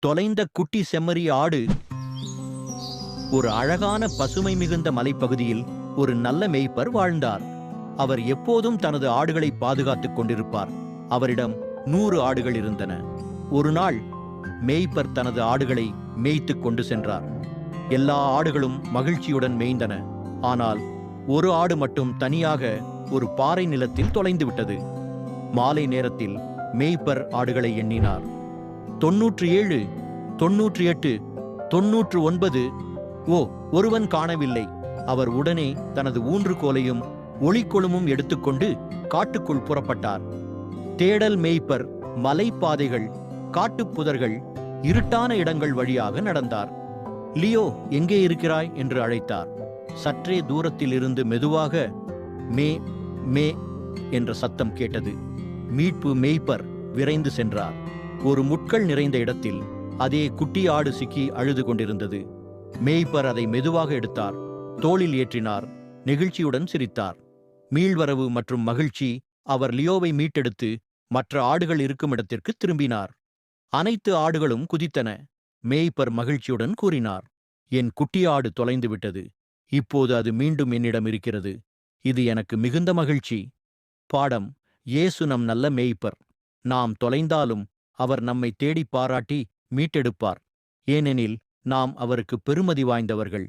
தொலைந்த குட்டி செம்மறி ஆடு. ஒரு அழகான பசுமை மிகுந்த மலைப்பகுதியில் ஒரு நல்ல மேய்ப்பர் வாழ்ந்தார். அவர் எப்போதும் தனது ஆடுகளை பாதுகாத்துக் கொண்டிருப்பார். அவரிடம் 100 ஆடுகள் இருந்தன. ஒரு நாள் மேய்ப்பர் தனது ஆடுகளை மேய்த்துக் கொண்டு சென்றார். எல்லா ஆடுகளும் மகிழ்ச்சியுடன் மேய்ந்தன. ஆனால் ஒரு ஆடு மட்டும் தனியாக ஒரு பாறை நிலத்தில் தொலைந்து விட்டது. மாலை நேரத்தில் மேய்ப்பர் ஆடுகளை எண்ணினார். 97, 98, 99. ஓ, ஒருவன் காணவில்லை. அவர் உடனே தனது ஊன்றுகோலையும் ஒளிக்கொழுமும் எடுத்துக்கொண்டு காட்டுக்குள் புறப்பட்டார். தேடல் மேய்ப்பர் மலைப்பாதைகள், காட்டுப்புதர்கள், இருட்டான இடங்கள் வழியாக நடந்தார். லியோ, எங்கே இருக்கிறாய் என்று அழைத்தார். சற்றே தூரத்தில் இருந்து மெதுவாக மே மே என்ற சத்தம் கேட்டது. மீட்பு மேய்ப்பர் விரைந்து சென்றார். ஒரு முட்கள் நிறைந்த இடத்தில் அதே குட்டி ஆடு சிக்கி அழுது கொண்டிருந்தது. மேய்ப்பர் அதை மெதுவாக எடுத்தார், தோளில் ஏற்றினார், நெகிழ்ச்சியுடன் சிரித்தார். மீள்வரவு மற்றும் மகிழ்ச்சி. அவர் லியோவை மீட்டெடுத்து மற்ற ஆடுகள் இருக்கும் இடத்திற்கு திரும்பினார். அனைத்து ஆடுகளும் குதித்தன. மேய்ப்பர் மகிழ்ச்சியுடன் கூறினார், என் குட்டி ஆடு தொலைந்து விட்டது. இப்போது அது மீண்டும் என்னிடம் இருக்கிறது. இது எனக்கு மிகுந்த மகிழ்ச்சி. பாடம்: இயேசு நம் நல்ல மேய்ப்பர். நாம் தொலைந்தாலும் அவர் நம்மை தேடி பாராட்டி மீட்டெடுப்பார். ஏனெனில் நாம் அவருக்கு பெறுமதி வாய்ந்தவர்கள்.